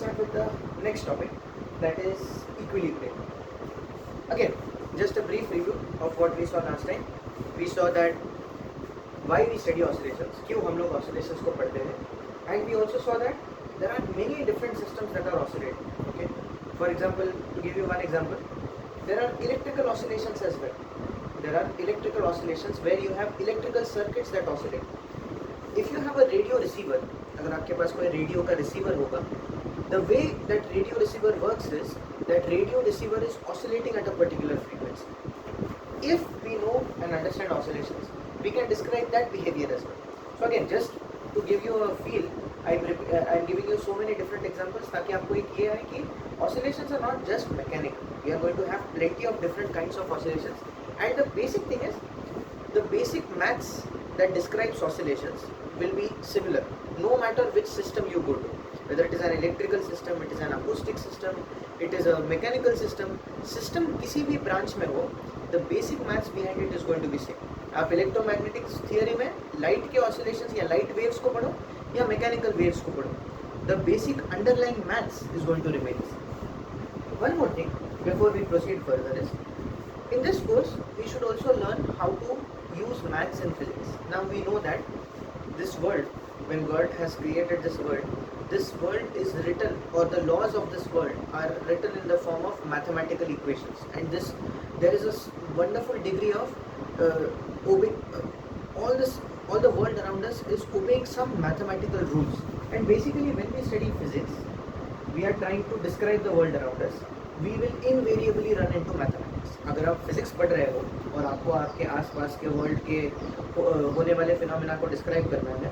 start with the next topic, that is equilibrium. Again, just a brief review of what we saw last time. We saw that why we study oscillations, क्यों हम लोग oscillations को पढ़ते हैं, and we also saw that there are many different systems that are oscillating. Okay, for example, to give you one example, there are electrical oscillations as well. There are electrical oscillations where you have electrical circuits that oscillate. If you have a radio receiver, अगर आपके पास कोई radio का receiver होगा, the way that radio receiver works is that radio receiver is oscillating at a particular frequency. If we know and understand oscillations, we can describe that behavior as well. So again, just to give you a feel, I'm giving you so many different examples ताकि आपको एक ये आए कि oscillations are not just mechanical. We are going to have plenty of different kinds of oscillations, and the basic thing is the basic maths that describes oscillations will be similar no matter which system you go to, whether it is an electrical system, it is an acoustic system, it is a mechanical system. System किसी भी branch में हो, the basic maths behind it is going to be same. आप electromagnetic theory में light के oscillations या light waves को पढ़ो या mechanical waves को पढ़ो, the basic underlying maths is going to remain the same. One more thing before we proceed further is, in this course we should also learn how to use maths in physics. Now we know that this world, when God has created this world is written, or the laws of this world are written in the form of mathematical equations, and there is a wonderful degree of all the world around us is obeying some mathematical rules. And basically when we study physics, we are trying to describe the world around us, we will invariably run into mathematics. अगर आप physics पढ़ रहे हो और आपको आपके आसपास के वर्ल्ड के होने वाले फिनोमेना को डिस्क्राइब करना है,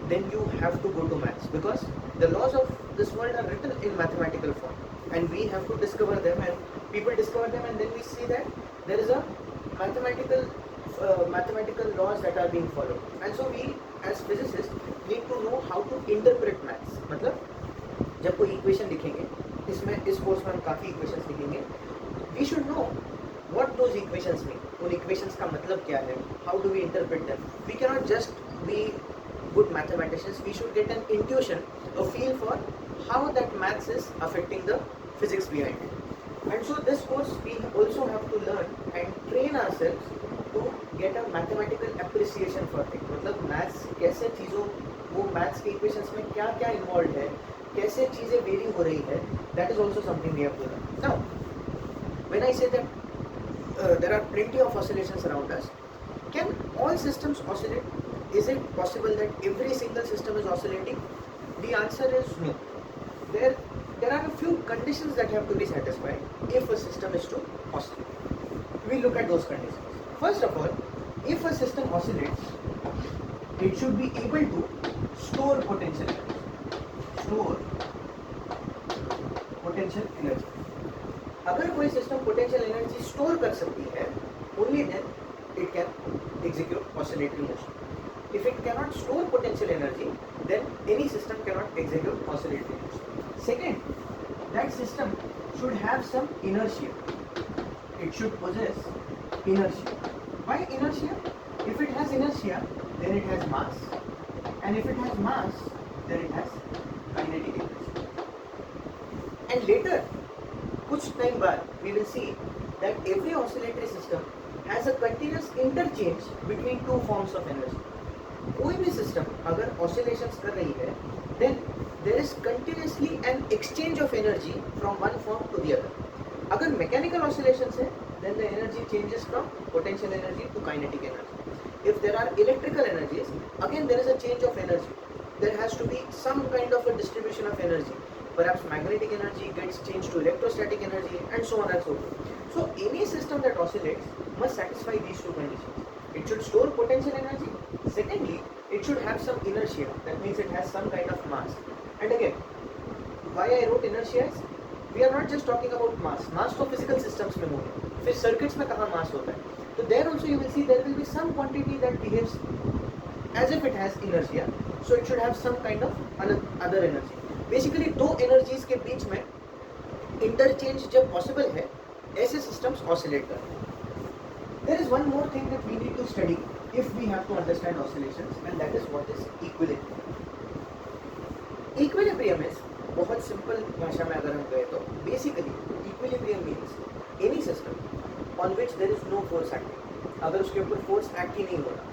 then you have to go to maths, because the laws of this world are written in mathematical form, and we have to discover them, and people discover them, and then we see that there is a mathematical laws that are being followed. And so we as physicists need to know how to interpret maths. मतलब जब कोई equation लिखेंगे, इसमें इस course में हम काफ़ी equations लिखेंगे, we should know what those equations mean. उन equations का मतलब क्या है, how do we interpret them. We cannot just be good mathematicians, we should get an intuition, a feel for how that maths is affecting the physics behind it. And so this course we also have to learn and train ourselves to get a mathematical appreciation for things. मतलब maths कैसे चीज़ों, वो maths के equations में क्या क्या involved है, कैसे चीज़ें वेरी हो रही है, that is also something we have to learn. Now, when I say that there are plenty of oscillations around us, can all systems oscillate? Is it possible that every single system is oscillating? The answer is no. There are a few conditions that have to be satisfied if a system is to oscillate. We look at those conditions. First of all, if a system oscillates, it should be able to store potential energy. Store potential energy. अगर कोई system potential energy store कर सकती है, only then it can execute oscillatory motion. If it cannot store potential energy, then any system cannot execute oscillatory motion. Second, that system should have some inertia. It should possess inertia. Why inertia? If it has inertia, then it has mass, and if it has mass, then it has kinetic energy. And later, कुछ time बाद, we will see that every oscillatory system has a continuous interchange between two forms of energy. कोई भी system अगर oscillations कर रही है, then there is continuously an exchange of energy from one form to the other. अगर mechanical oscillations है, then the energy changes from potential energy to kinetic energy. If there are electrical energies, again there is a change of energy. There has to be some kind of a distribution of energy. Perhaps magnetic energy gets changed to electrostatic energy, and so on and so forth. So any system that oscillates must satisfy these two conditions. It should store potential energy. Secondly, it should have some inertia. That means it has some kind of mass. And again, why I wrote inertia is, we are not just talking about mass. Mass तो physical systems में होगा. फिर circuits में कहाँ mass होता है? So there also you will see there will be some quantity that behaves as if it has inertia. So it should have some kind of other energy. Basically दो energies के बीच में interchange जब possible है, ऐसे systems oscillate करते हैं. There is one more thing that we need to study if we have to understand oscillations, and that is what is equilibrium. Equilibrium is बहुत simple भाषा में अगर हम गए तो basically equilibrium means any system on which there is no force acting, अगर उसके ऊपर फोर्स एक्ट ही नहीं हो रहा,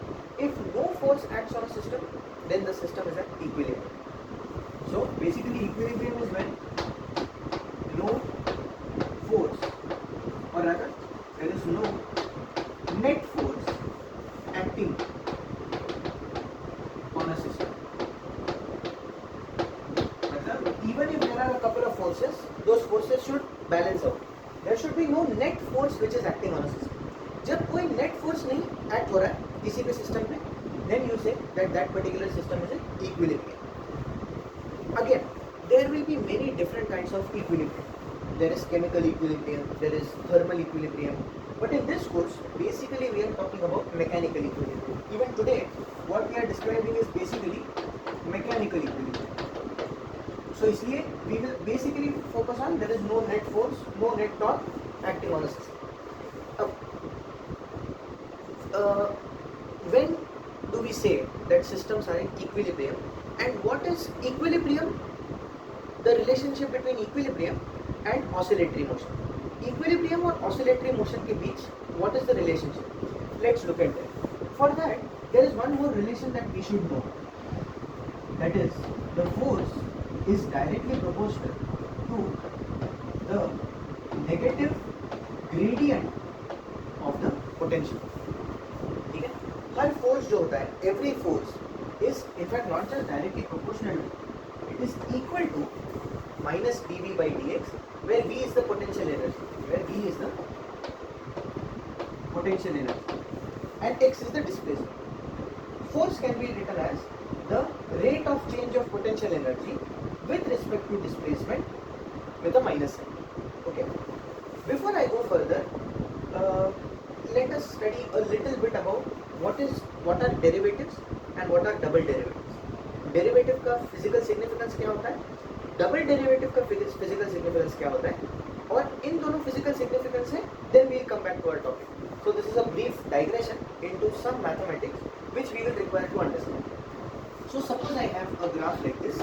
if no force acts on a system then the system is at equilibrium. So basically equilibrium is when no force or rather there is no net force acting on a system. Even if there are a couple of forces, those forces should balance out. There should be no net force which is acting on a system. जब कोई net force नहीं act हो रहा है किसी भी system पे, then you say that that particular system is in equilibrium. Again, there will be many different kinds of equilibrium. There is chemical equilibrium, there is thermal equilibrium, but in this course basically we are talking about mechanical equilibrium. Even today what we are describing is basically mechanical equilibrium. So इसलिए we will basically focus on there is no net force, no net torque acting on a system. When do we say that systems are in equilibrium, and what is equilibrium? The relationship between equilibrium and oscillatory motion. Equilibrium और oscillatory motion के बीच what is the relationship? Let's look at that. For that there is one more relation that we should know. That is the force is directly proportional to the negative gradient of the potential. ठीक है? हर force जो होता है, every force is in fact not just directly proportional to, it is equal to minus dV by dx, where V is the potential energy, and x is the displacement. Force can be written as the rate of change of potential energy with respect to displacement with a minus sign. Okay. Before I go further, let us study a little bit about what are derivatives and what are double derivatives. Derivative का physical significance क्या होता है? Double derivative का physical significance क्या होता है, और इन दोनों फिजिकल सिग्निफिकेंस है, then we will come back to our topic. So this is a brief digression into some mathematics which we will require to understand. So suppose I have a graph like this.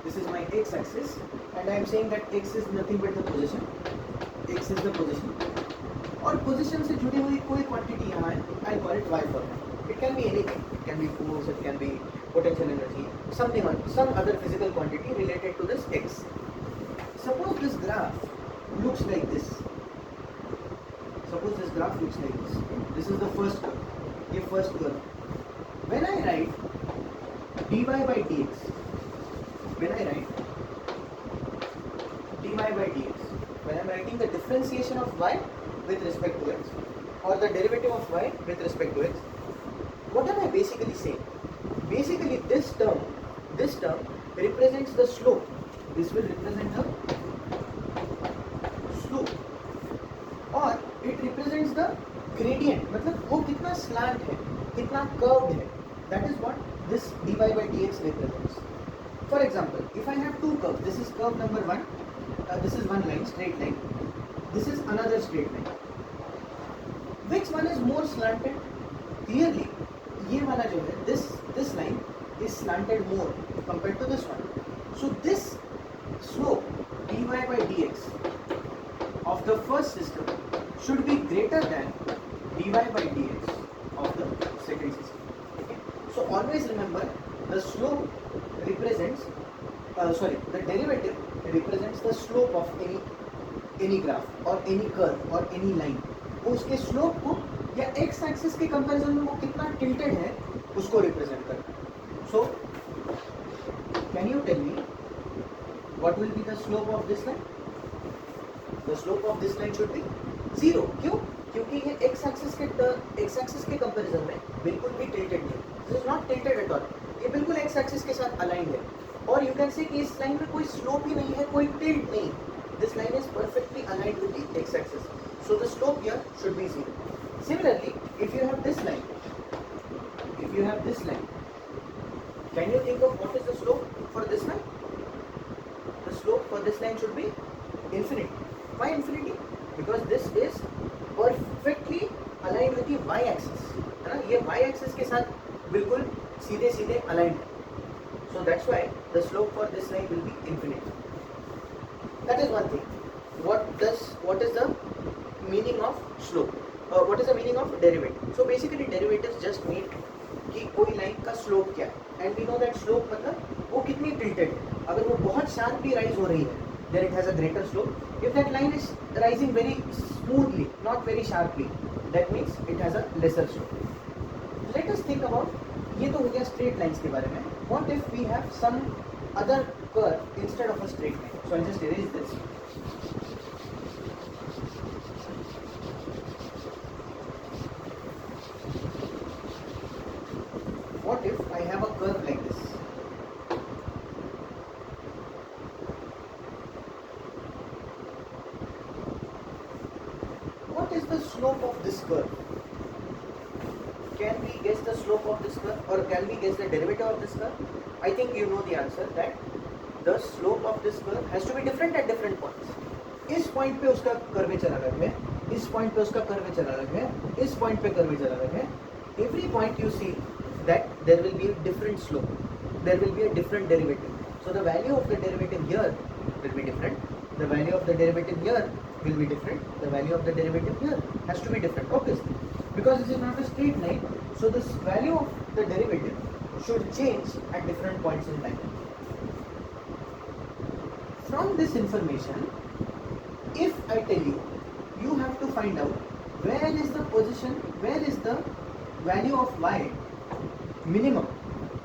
This is my x axis and I am saying that x is nothing but the position. X is the position और position से जुड़ी हुई कोई quantity यहाँ है, I call it why format. It can be anything. It can be force, it can be potential energy, something or some other physical quantity related to this x. Suppose this graph looks like this. This is the first curve. ये first curve. When I write dy by dx, when I'm writing the differentiation of y with respect to x or the derivative of y with respect to x, what am I basically saying? Basically this term represents the slope. This will represent the slope और it represents the gradient. मतलब वो कितना slant है, कितना curved है. That is what this dy by dx represents. For example, if I have two curves, this is curve number 1, this is one line, straight line, this is another straight line. Which one is more slanted? Clearly ये वाला जो है, this line is slanted more compared to this one. So this slope dy by dx of the first system should be greater than dy by dx of the second system. Okay? So always remember the slope represents the derivative represents the slope of any graph or any curve or any line. उसके slope को या x axis के comparison में वो कितना tilted है उसको represent करता है. So can you tell me what will be the slope of this line? The slope of this line should be 0. क्यों? क्योंकि ये x एक्सिस के कंपैरिजन में बिल्कुल भी टिल्टेड नहीं. This is not tilted at all. ये बिल्कुल x एक्सिस के साथ अलाइंड है और यू कैन से कि इस लाइन में कोई स्लोप ही नहीं है, कोई टिल्ट नहीं. This line is perfectly aligned with the x axis. So the slope here should be 0. Similarly, if you have this line, can you think of what is the slope for this line? The slope for this line should be infinity. Why infinity? Because this is perfectly aligned with the y-axis. है ना? ये y-axis के साथ बिल्कुल सीधे aligned है. So that's why the slope for this line will be infinity. That is one thing. What is the meaning of slope? What is the meaning of derivative? So basically derivatives just mean कि कोई line का slope क्या है, and we know that slope मतलब वो कितनी tilted है. अगर वो बहुत शार्पली राइज हो रही है then it has a greater slope. If that line is rising very smoothly, not very sharply, that means it has a lesser slope. Let us think about, ये तो हो गया straight lines के बारे में. What if we have some other curve instead of a straight line? So I'll just erase this. What if I have a curve like this? What is the slope of this curve? Can we guess the slope of this curve, or can we guess the derivative of this curve? I think you know the answer, that the slope of this curve has to be different at different points. इस point पे उसका curvature अलग है, इस point पे उसका curvature अलग है, इस पॉइंट पे कर्वेचर अलग है. Every point you see that there will be a different slope, there will be a different derivative. So the value of the derivative here will be different, the value of the derivative here will be different, the value of the derivative here has to be different, obviously, because this is not a straight line. So this value of the derivative should change at different points in time. From this information, if I tell you, you have to find out where is the position, where is the value of y minimum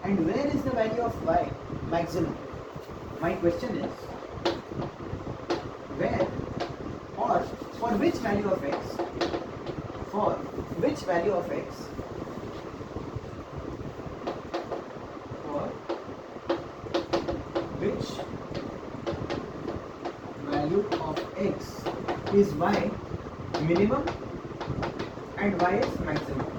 and where is the value of y maximum. My question is, where or for which value of x, for which value of x, for which value of x is y minimum and y is maximum.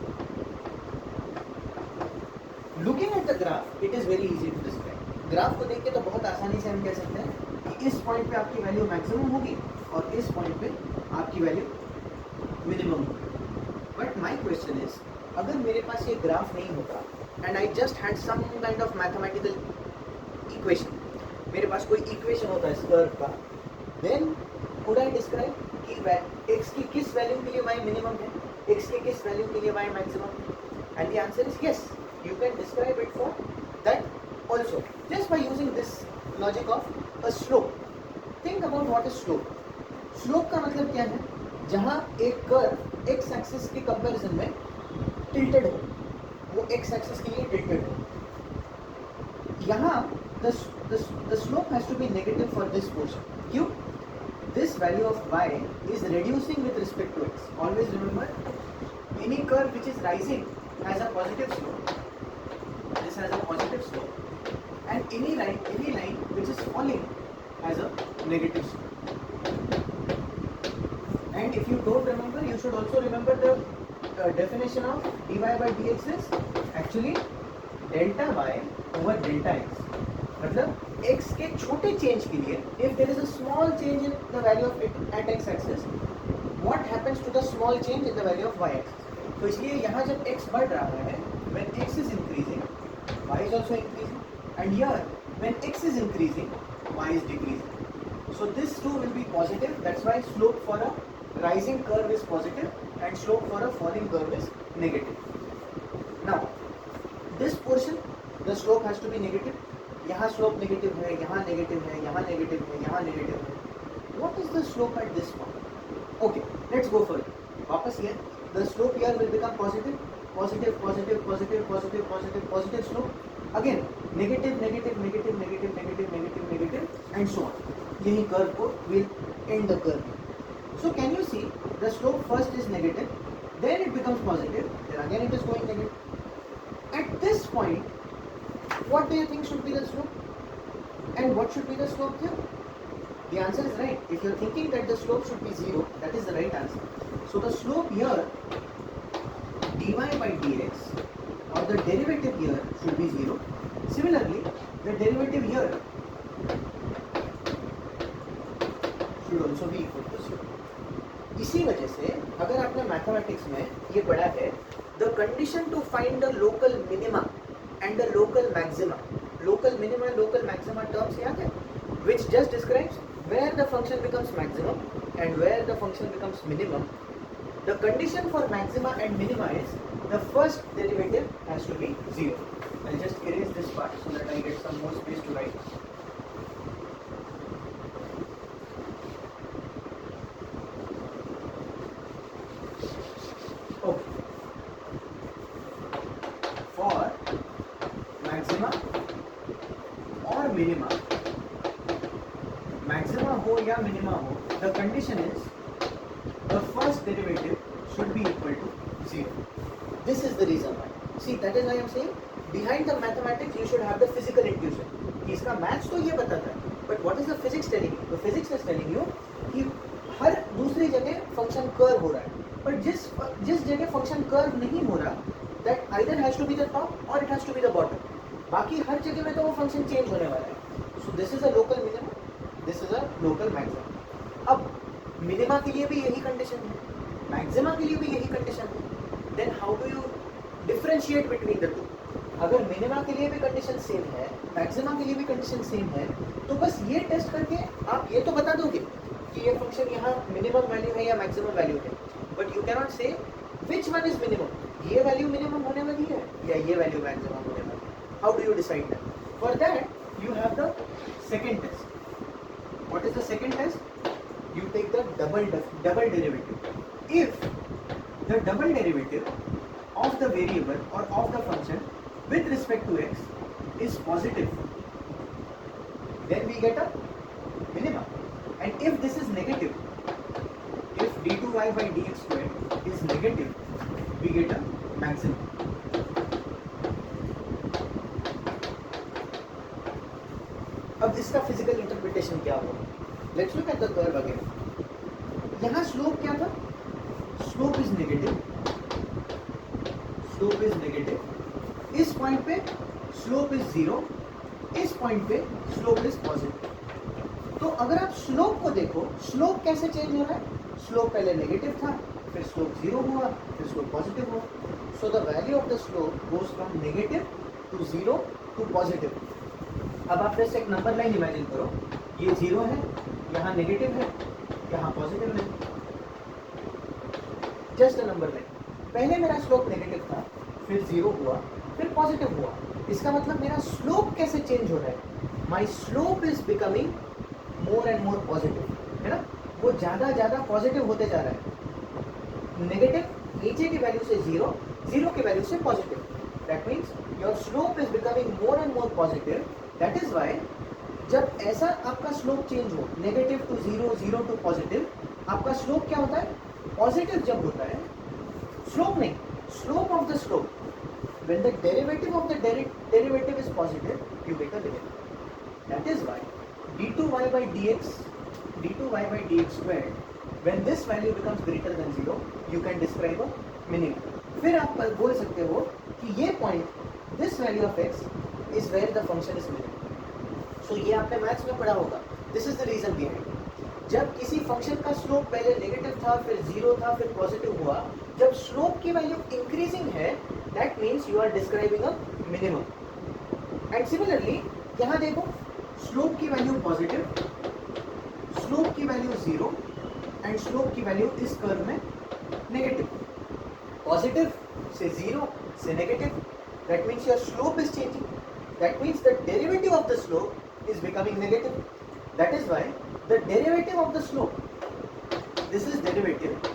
Looking at the graph, it is very easy to describe. Graph को देख के तो बहुत आसानी से हम कह सकते हैं कि इस पॉइंट पे आपकी वैल्यू मैक्सिमम होगी और इस पॉइंट पे आपकी वैल्यू मिनिमम होगी. बट माय क्वेश्चन इज, अगर मेरे पास ये ग्राफ नहीं होता and I just had some kind of mathematical equation, मेरे पास कोई इक्वेशन होता है इस कर्व का, देन कुड आई डिस्क्राइब कि एक्स की किस वैल्यू के लिए वाई मिनिमम है, एक्स की किस वैल्यू के लिए वाई मैक्सिमम है, and the answer is yes, you can describe it for that also just by using this logic of a slope. Think about what is slope. Slope का मतलब क्या है? जहाँ एक कर्व x एक्सिस के comparison में tilted हो, वो x एक्सिस के लिए टिल्टेड हो. यहाँ the slope has to be negative for this portion. क्यों? This value of y is reducing with respect to x. Always remember, any curve which is rising has a positive slope. This has a positive slope, and any line which is falling has a negative slope. And if you don't remember, you should also remember the definition of dy by dx is actually delta y over delta x. मतलब x के छोटे change के लिए, if there is a small change in the value of it at x axis, what happens to the small change in the value of y axis? तो इसलिए यहाँ जब x बढ़ रहा है, when x is increasing, y is also increasing, and here when x is increasing, y is decreasing. So this too will be positive. That's why slope for a rising curve is positive and slope for a falling curve is negative. Now this portion, the slope has to be negative. यहाँ slope negative है, यहाँ negative है, यहाँ negative है, यहाँ negative है. What is the slope at this point? Okay, let's go further. वापस ये, the slope here will become positive. Positive, positive, positive, positive, positive, positive slope. Again, negative, negative, negative, negative, negative, negative, negative, and so on. यही curve को will end the curve. So can you see the slope first is negative, then it becomes positive, then again it is going negative. At this point, what do you think should be the slope? And what should be the slope here? The answer is right. If you are thinking that the slope should be 0, that is the right answer. So the slope here, dy by dx, or the derivative here should be 0. Similarly, the derivative here should also be equal to 0. इसी वजह से अगर आपने mathematics में ये पढ़ा है, the condition to find the local minima and the local maxima, local minima and local maxima terms याद है, which just describes where the function becomes maximum and where the function becomes minimum, the condition for maxima and minima is the first derivative has to be 0. I'll just erase this part so that I get some more space to write. Okay. For maxima or minima, maxima ho ya minima ho, the condition is the first derivative should be equal to 0. This is the reason why. See, that is why I am saying behind the mathematics you should have the physical intuition. इसका maths तो ये बताता है, but what is the physics telling you? The physics is telling you कि हर दूसरी जगह function curve हो रहा है, पर जिस जगह फंक्शन कर्व नहीं हो रहा, that either has to be the top or it has to be the bottom. बाकी हर जगह में तो वो फंक्शन चेंज होने वाला है. So this is a local minimum, this is a local maximum. अब मिनिमा के लिए भी यही कंडीशन है, मैक्सिमा के लिए भी यही कंडीशन है. Then how do you differentiate between the two? अगर मिनिमा के लिए भी कंडीशन सेम है, मैक्सिमा के लिए भी कंडीशन सेम है, तो बस ये टेस्ट करके आप ये तो बता दोगे कि ये फंक्शन यहाँ मिनिमम वैल्यू है या मैक्सिमम वैल्यू है, बट यू कैन नॉट से विच वन इज मिनिमम. ये वैल्यू मिनिमम होने वाली है या ये वैल्यू मैक्सिमम होने वाली है. How do you decide that? For that you have the second test. What is the second test? You take the double derivative. If the double derivative of the variable or of the function with respect to x is positive, then we get a minimum. And if this is negative, if d2y by dx squared is negative, we get a maximum. अब इसका physical interpretation क्या होगा? Let's look at the curve again. यहाँ slope क्या था? Slope is negative. Slope is negative. इस point पे slope is 0. इस पॉइंट पे स्लोप इज पॉजिटिव. तो अगर आप स्लोप को देखो, स्लोप कैसे चेंज हो रहा है? स्लोप पहले नेगेटिव था, फिर स्लोप 0 हुआ, फिर स्लोप पॉजिटिव हुआ. So the value of the slope goes from negative to 0 to positive. अब आप जैसे एक नंबर लाइन इमेजिन करो, ये 0 है, यहाँ नेगेटिव है, यहाँ पॉजिटिव है. Just a number line. पहले मेरा स्लोप नेगेटिव था, फिर 0 हुआ, फिर पॉजिटिव हुआ. इसका मतलब मेरा स्लोप कैसे चेंज हो रहा है? My slope is becoming more and more positive, है ना? वो ज़्यादा पॉजिटिव होते जा रहा है. नेगेटिव नीचे की वैल्यू से 0, 0 की वैल्यू से positive. That means your slope is becoming more and more positive. That is why जब ऐसा आपका स्लोप चेंज हो, नेगेटिव टू 0, 0 टू पॉजिटिव, आपका स्लोप क्या होता है? पॉजिटिव जब होता है, स्लोप नहीं, slope of the slope, when the derivative of the derivative is positive, you get a limit. That is why d2y by dx squared, when this value becomes greater than 0, you can describe a minimum. फिर आप बोल सकते हो कि ये point, this value of x is where the function is minimum. So ये आपने maths में पढ़ा होगा. This is the reason behind. जब किसी फंक्शन का स्लोप पहले नेगेटिव था, फिर 0 था, फिर पॉजिटिव हुआ, जब स्लोप की वैल्यू इंक्रीजिंग है, that means you are describing a minimum. And similarly यहाँ देखो, स्लोप की वैल्यू पॉजिटिव, स्लोप की वैल्यू 0 एंड स्लोप की वैल्यू इस कर्व में नेगेटिव. पॉजिटिव से 0 से negative, that means your slope is changing. That means the derivative of the slope is becoming negative. That is why the derivative of the slope, this is derivative,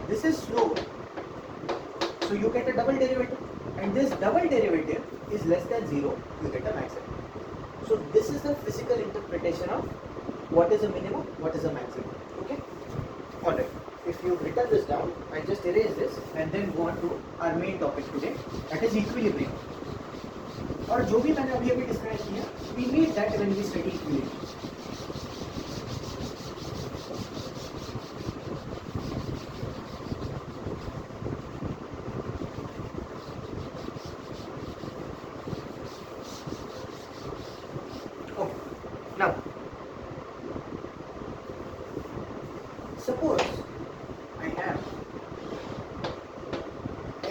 this is slope, so you get a double derivative, and this double derivative is less than 0, you get a maximum. So this is the physical interpretation of what is a minimum, what is a maximum. Okay, alright, if you've written this down, I just erase this and then go on to our main topic today, that is equilibrium. और जो भी मैंने अभी describe किया, we need that when we study equilibrium. Now, suppose I have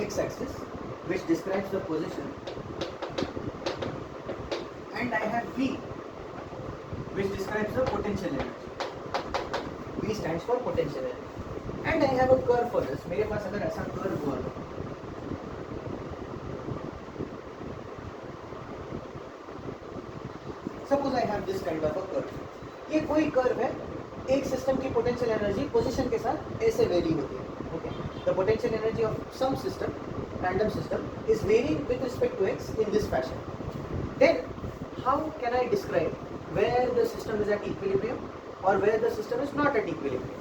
x-axis which describes the position, and I have v which describes the potential energy. V stands for potential energy. And I have a curve for this. मेरे पास अगर ऐसा curve हुआ तो suppose I have this kind of a curve. ये कोई curve है, एक system की पोटेंशियल एनर्जी पोजीशन के साथ ऐसे वेरी होती है. Okay, the potential energy of some system, random system, is varying with respect to x in this fashion. Then how can I describe where the system is at equilibrium और where the system is not at equilibrium?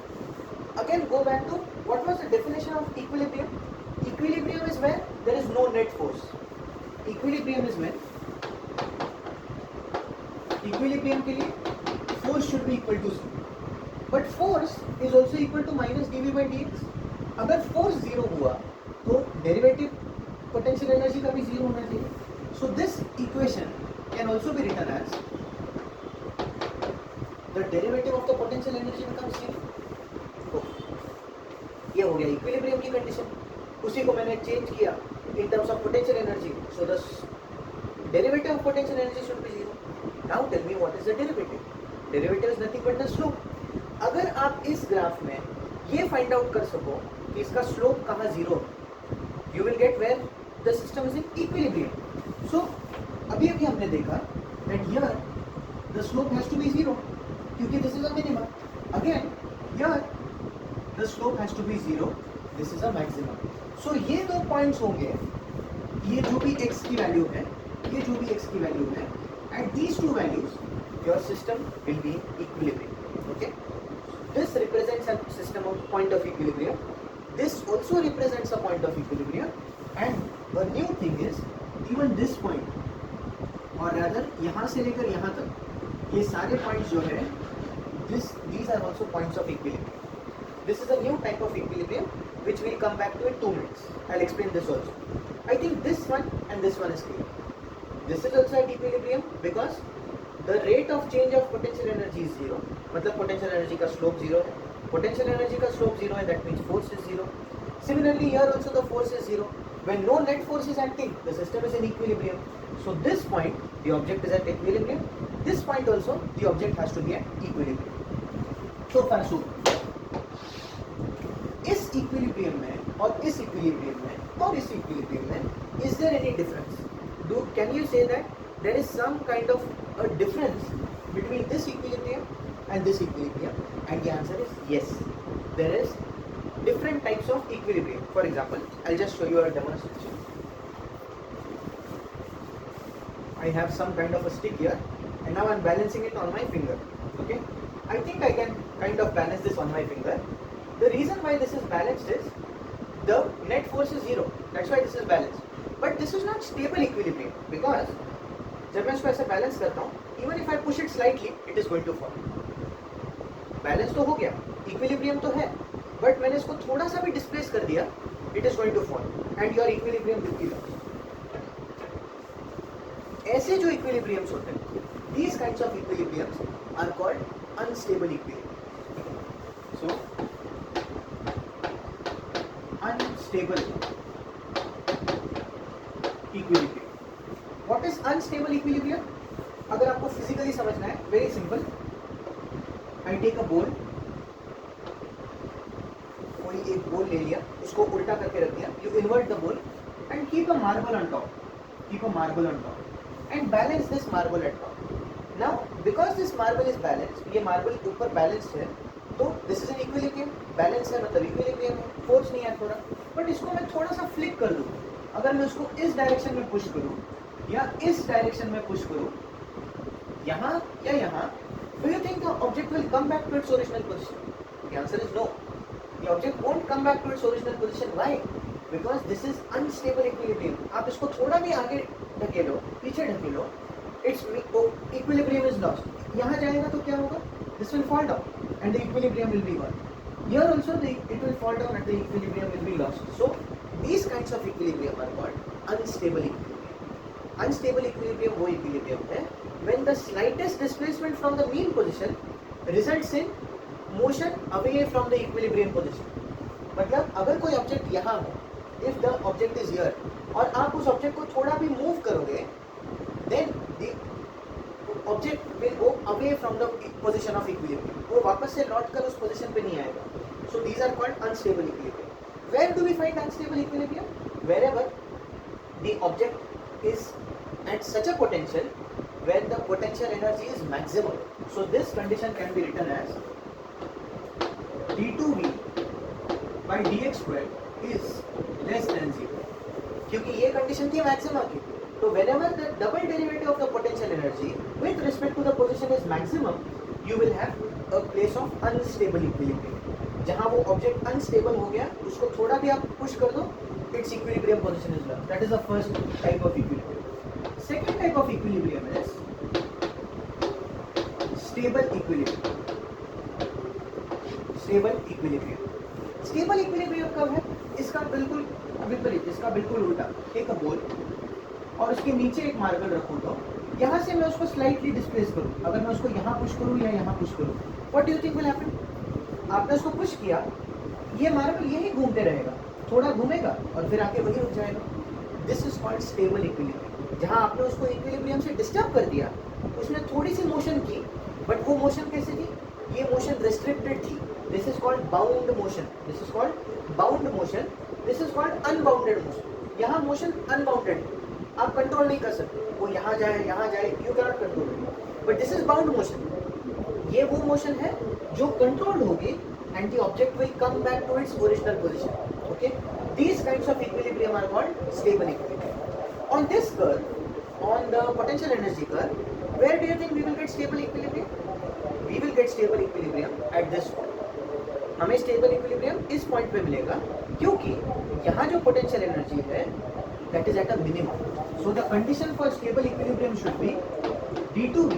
Again, go back to what was the definition of equilibrium. Equilibrium is when there is no net force. Equilibrium is when equilibrium के लिए force should be equal to 0. But force is also equal to minus dv by dx. अगर force 0 हुआ तो derivative potential energy का भी 0 होना चाहिए. So this equation can also be written as the derivative of the potential energy becomes 0. ये हो गया इक्विलिब्रियम की कंडीशन. उसी को मैंने चेंज किया in terms of potential energy. So the derivative of potential energy should be 0. Now tell me what is the derivative. Derivative is nothing but the slope. अगर आप इस ग्राफ में ये फाइंड आउट कर सको कि इसका स्लोप कहाँ 0, you will get where the system is in equilibrium. So अभी अभी हमने देखा that here the slope has to be 0 क्योंकि this is a minimum. Again here the slope has to be 0, this is a maximum. So ये दो points होंगे, ये जो भी x की वैल्यू है, ये जो भी x की वैल्यू है, at these two values your system will be equilibrium. Okay, this represents a system of point of equilibrium. This also represents a point of equilibrium. And a new thing is even this point, or rather यहाँ से लेकर यहाँ तक ये सारे points जो है, these are also points of equilibrium. This is a new type of equilibrium which we'll come back to in 2 minutes. I'll explain this also. I think this one and this one is clear. This is also at equilibrium because the rate of change of potential energy is 0. मतलब potential energy का slope 0 है. Potential energy का slope 0 है, that means force is 0. Similarly here also the force is 0. When no net force is acting, the system is in equilibrium. So this point, the object is at equilibrium. This point also, the object has to be at equilibrium. So far so इस equilibrium में और इस equilibrium में और इस equilibrium में is there any difference? Do can you say that there is some kind of a difference between this equilibrium and this equilibrium? And the answer is yes, there is different types of equilibrium. For example, I'll just show you a demonstration. I have some kind of a stick here and now I'm balancing it on my finger. Okay, I think I can kind of balance this on my finger. The reason why this is balanced is the net force is 0. That's why this is balanced. But this is not stable equilibrium because जब मैं इसको ऐसे balance करता हूँ, even if I push it slightly, it is going to fall. Balance तो हो गया, equilibrium तो है, बट मैंने इसको थोड़ा सा भी डिस्प्लेस कर दिया, it is going to fall and your equilibrium will be lost. ऐसे जो इक्विलिब्रियम्स होते हैं, these kinds of equilibriums are called unstable equilibrium. So unstable equilibrium. What is unstable equilibrium? अगर आपको फिजिकली समझना है, very simple. I take a ball, कोई एक बॉल ले लिया, उसको उल्टा करके रख दिया. You invert the ball and keep a marble on top. Keep a marble on top and balance this marble at top. Now because this marble is balanced, ये marble ऊपर balanced है, तो this is an equilibrium. Balance है मतलब equilibrium है, force नहीं है थोड़ा. बट इसको मैं थोड़ा सा फ्लिक कर दूँ, अगर मैं उसको इस डायरेक्शन में पुश करूँ या इस डायरेक्शन में पुश करूँ, यहाँ या यहाँ, do you think the object will come back to its original position? The answer is no. The object won't come back to its original position. Why? Because this is unstable equilibrium. आप इसको थोड़ा भी आगे ढकेलो, पीछे ढकेलो, its equilibrium is lost. यहाँ जाएगा तो क्या होगा? This will fall down and the equilibrium will be gone. Here also it will fall down and the equilibrium will be lost. So these kinds of equilibrium are called unstable equilibrium. Unstable equilibrium वो equilibrium है when the slightest displacement from the mean position results in motion away from the equilibrium position. मतलब अगर कोई object यहाँ हो, if the object is here और आप उस ऑब्जेक्ट को थोड़ा भी मूव करोगे, then the object will go away from the position of equilibrium, वो वापस से लौट कर उस पोजीशन पे नहीं आएगा. So these are called unstable equilibrium. Where do we find unstable equilibrium? Wherever the object is at such a potential when the potential energy is maximum. So this condition can be written as d2v by dx square is less than 0. क्योंकि ये condition थी maxima की. तो whenever the double derivative of the potential energy with respect to the position is maximum, you will have a place of unstable equilibrium. जहाँ वो object unstable हो गया, उसको थोड़ा भी आप पुश कर दो, its equilibrium position is lost. That is the first type of equilibrium. Second type of equilibrium is stable equilibrium. Stable equilibrium. Stable equilibrium कब है? इसका बिल्कुल विपरीत, इसका बिल्कुल उल्टा. एक बॉल और उसके नीचे एक मार्बल रखूँ तो यहाँ से मैं उसको स्लाइटली डिस्प्लेस करूँ. अगर मैं उसको यहाँ पुश करूँ या यहाँ पुश करूँ, what do you think will happen? आपने उसको पुश किया, ये मार्बल यही घूमते रहेगा, थोड़ा घूमेगा और फिर आके वही रुक जाएगा. This is called stable equilibrium. जहाँ आपने उसको इक्विलिब्रियम से डिस्टर्ब कर दिया, उसने थोड़ी सी मोशन की, बट वो मोशन कैसे थी? ये मोशन रेस्ट्रिक्टेड थी. This is called bound motion. This is called bound motion. This is called unbounded motion. यहाँ मोशन अनबाउंडेड है, आप कंट्रोल नहीं कर सकते. वो यहाँ जाए, you can not control. But this is bound motion. ये वो मोशन है जो कंट्रोल्ड होगी and the object will come back to its original position. Okay, these kinds of equilibrium are called stable equilibrium. On this curve, on the potential energy curve, where do you think we will get stable equilibrium? We will get stable equilibrium at this point. हमें stable equilibrium इस point पे मिलेगा, क्योंकि यहाँ जो potential energy है, that is at a minimum. So the condition for stable equilibrium should be d2v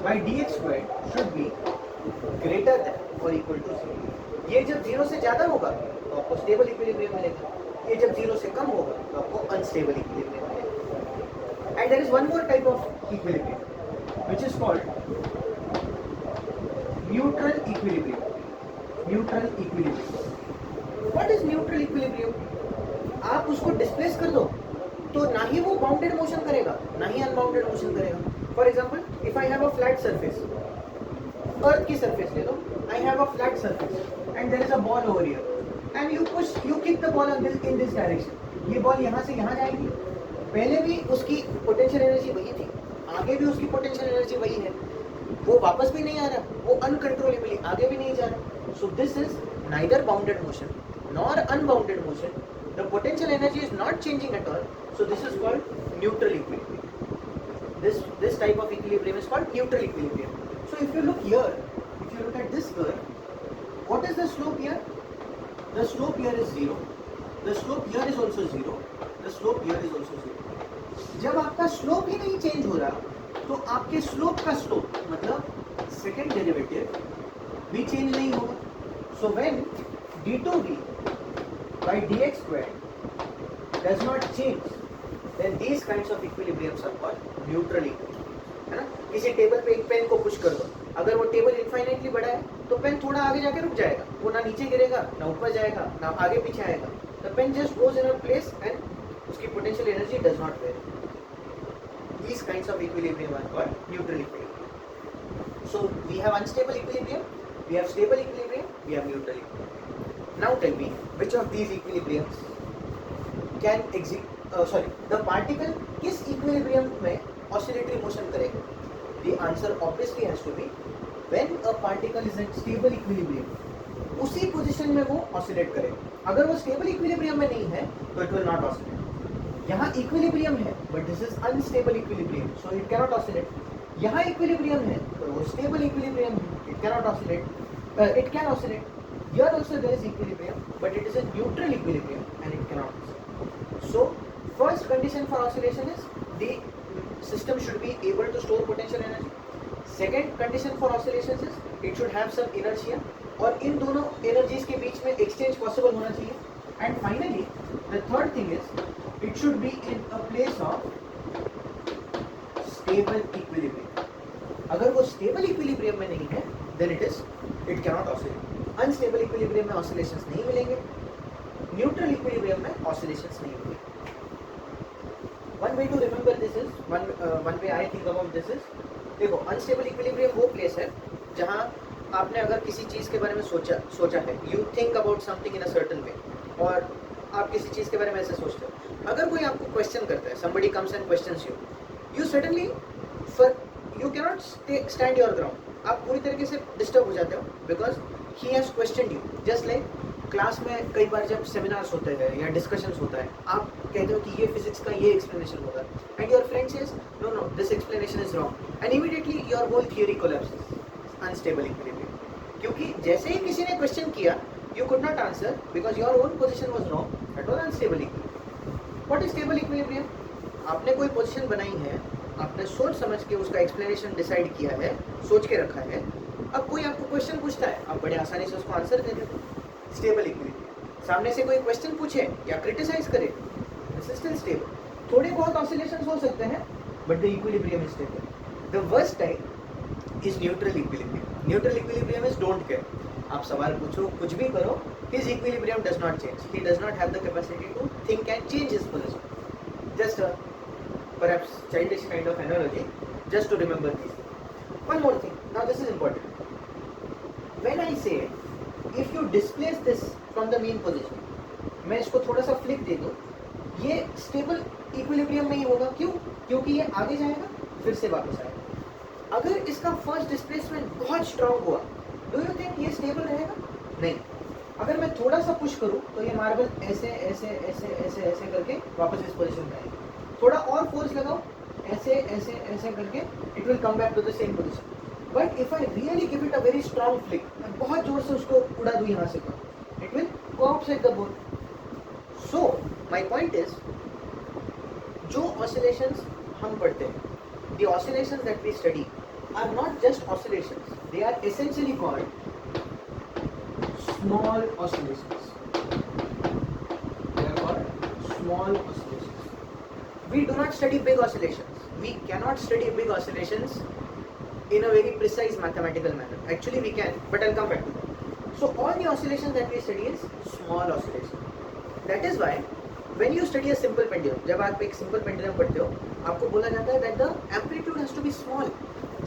by dx squared should be greater than or equal to 0. ये जब 0 से ज़्यादा होगा तो आपको stable equilibrium मिलेगा. ये जब 0 से कम होगा तो आपको अनस्टेबल इक्विलिब्रियम मिलेगा. And there is one more type of equilibrium which is called neutral equilibrium. Neutral equilibrium. What is neutral equilibrium? आप उसको डिस्प्लेस कर दो तो ना ही वो बाउंडेड मोशन करेगा, ना ही अनबाउंडेड मोशन करेगा. For example, if I have a flat surface, earth की सरफेस ले लो. I have a flat surface and there is a ball over here and you kick the ball in this direction. ये ball यहाँ से यहाँ जाएगी. पहले भी उसकी पोटेंशियल एनर्जी वही थी, आगे भी उसकी पोटेंशियल एनर्जी वही है. वो वापस भी नहीं आ रहा, वो अनकंट्रोलेबली आगे भी नहीं जा रहा. सो this is neither bounded motion nor unbounded motion. The potential energy is not changing at all. So this is called neutral equilibrium. This type of equilibrium is called neutral equilibrium. So if you look here, if you look at this curve, what is the slope here? The slope here is 0. The slope here is also 0. The slope here is also 0. जब आपका slope ही नहीं change हो रहा तो आपके slope का slope मतलब second derivative भी चेंज नहीं होगा. So when d2v by dx squared does not change, then these kinds of equilibriums are called neutral equilibrium. है ना? किसी टेबल पे एक पेन को पुश कर दो, अगर वो टेबल इनफाइनाइटली बड़ा है तो पेन थोड़ा आगे जाके रुक जाएगा. वो ना नीचे गिरेगा, ना ऊपर जाएगा, ना आगे पीछे आएगा. The pen just goes in a place and उसकी potential energy does not vary. These kinds of equilibrium are called neutral equilibrium. So we have unstable equilibrium, we have stable equilibrium, we have neutral equilibrium. Now tell me, which of these equilibriums can the particle किस equilibrium में oscillatory motion करेगा? The answer obviously has to be when a particle is at stable equilibrium. उसी position में वो oscillate करेगा. अगर वो stable equilibrium में नहीं है तो इट विल नॉट ऑसिलेट. यहाँ इक्विलिब्रियम है but this is unstable equilibrium, so it can not oscillate. यहाँ इक्विलिब्रियम है तो वो स्टेबल इक्विलिब्रियम है, it can not oscillate. It can oscillate. Here also there is equilibrium, but it is a neutral equilibrium and it cannot oscillate. So first condition for oscillation is the system should be able to store potential energy. Second condition for oscillations is it should have some inertia, और इन दोनों energies के बीच में exchange possible होना चाहिए. And finally the third thing is it should be in a place of stable equilibrium. अगर वो stable equilibrium में नहीं है then it cannot oscillate. Unstable equilibrium में ऑसिलेशंस नहीं मिलेंगे, न्यूट्रल इक्विलिब्रियम में ऑसिलेशंस नहीं मिलेंगे. One way to remember this is one way I think about this is, देखो अनस्टेबल इक्विलिब्रियम वो प्लेस है जहाँ आपने अगर किसी चीज़ के बारे में सोचा है, you think about something in a certain way, और आप किसी चीज़ के बारे में ऐसे सोचते हो, अगर कोई आपको क्वेश्चन करता है, somebody comes and questions you, you suddenly you cannot stand your ground, आप पूरी तरीके से डिस्टर्ब हो जाते हो, because he has questioned you. Just like class में कई बार जब सेमिनार्स होते हैं या डिस्कशंस होता है, आप कहते हो कि ये फिजिक्स का ये एक्सप्लेनेशन होगा, and your friend says no no this explanation is wrong, and immediately your whole theory collapses. Unstable equilibrium, क्योंकि जैसे ही किसी ने क्वेश्चन किया, you could not answer because your own position was wrong, that was unstable equilibrium. What is stable equilibrium? आपने कोई position बनाई है, आपने सोच समझ के उसका एक्सप्लेनेशन डिसाइड किया है, सोच के रखा है, अब कोई आपको क्वेश्चन पूछता है, आप बड़े आसानी से उसको आंसर दे देते हो, स्टेबल इक्विलिब्रियम। सामने से कोई क्वेश्चन पूछे या क्रिटिसाइज करे, दिस इज स्टिल स्टेबल। थोड़े बहुत ऑसिलेशंस हो सकते हैं, but the equilibrium is stable. The worst type is neutral equilibrium. Neutral equilibrium is don't care, आप सवाल पूछो, कुछ भी करो, his equilibrium does not change. He does not have the capacity to think and change his position. Just a perhaps childish kind of analogy, just to remember these. One more thing. Now this is important. When I say, if you displace this from the mean position, मैं इसको थोड़ा सा flick दे दूँ, ये stable equilibrium में ही होगा। क्यों? क्योंकि ये आगे जाएगा, फिर से वापस आएगा। अगर इसका फर्स्ट डिस्प्लेसमेंट बहुत स्ट्रांग हुआ, डू यू थिंक ये स्टेबल रहेगा? नहीं। अगर मैं थोड़ा सा पुश करूं तो ये मार्बल ऐसे ऐसे ऐसे ऐसे ऐसे करके वापस इस पोजीशन में आएगी। थोड़ा और फोर्स लगाओ, ऐसे ऐसे ऐसे करके it will come back to the same position. But if I really give it a very strong flick, मैं बहुत जोर से उसको उड़ा दूं यहाँ से, it will go outside the board. So my point is, जो ऑसिलेशंस हम पढ़ते हैं, the oscillations that we study are not just oscillations, they are essentially called small oscillations. They are called small oscillations. We do not study big oscillations. We cannot study big oscillations in a very precise mathematical manner. Actually we can, but I'll come back to that. So all the oscillations that we study is small oscillations. That is why when you study a simple pendulum, जब आप एक simple pendulum पढ़ते हो, आपको बोला जाता है that the amplitude has to be small.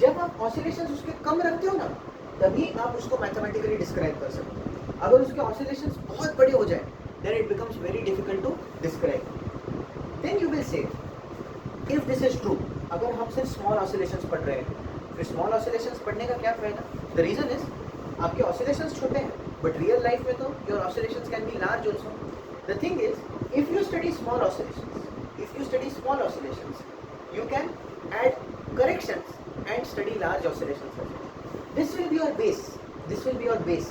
जब आप ऑसिलेशंस उसके कम रखते हो ना, तभी आप उसको मैथमेटिकली डिस्क्राइब कर सकते हो। अगर उसके ऑसिलेशंस बहुत बड़े हो जाए, then it becomes very difficult to describe. Then you will say, if this is true, अगर हम सिर्फ स्मॉल ऑसिलेशंस पढ़ रहे हैं, फिर स्मॉल ऑसिलेशंस पढ़ने का क्या फायदा? द रीजन इज, आपके ऑसिलेशंस छोटे हैं, बट रियल लाइफ में तो your oscillations can be large also. The thing is, if you study small oscillations, you can add corrections and study large oscillations. This will be your base.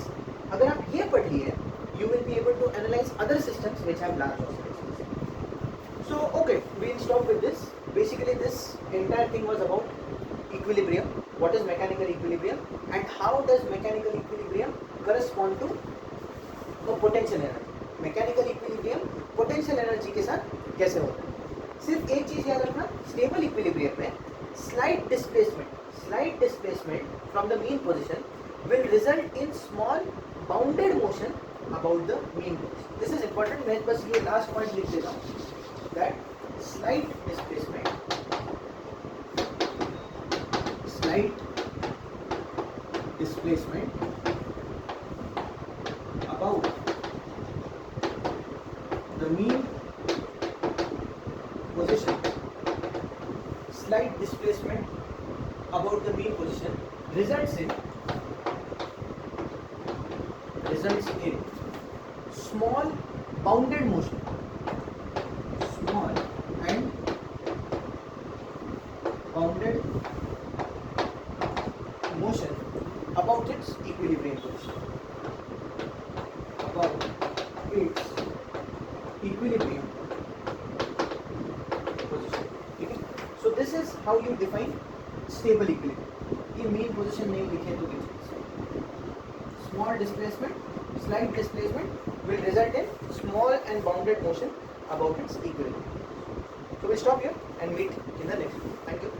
अगर आप ये पढ़ लिए, you will be able to analyze other systems which have large oscillations. So okay, we'll stop with this. Basically this entire thing was about equilibrium. What is mechanical equilibrium and how does mechanical equilibrium correspond to a potential energy? Mechanical equilibrium potential energy के साथ कैसे होता है? सिर्फ एक चीज याद रखना, स्टेबल इक्विलिब्रियम में slight displacement from the mean position will result in small bounded motion about the mean position. This is important, मैं बस ये लास्ट पॉइंट लिख देता हूँ, that slight displacement about the mean position, slight displacement about the mean position results in small bounded motion, small and bounded motion about its equilibrium position, about its equilibrium. So this is how you define stable equilibrium. ये mean position नहीं लिखे तो भी, small displacement, slight displacement will result in small and bounded motion about its equilibrium. So we stop here and meet in the next video. Thank you.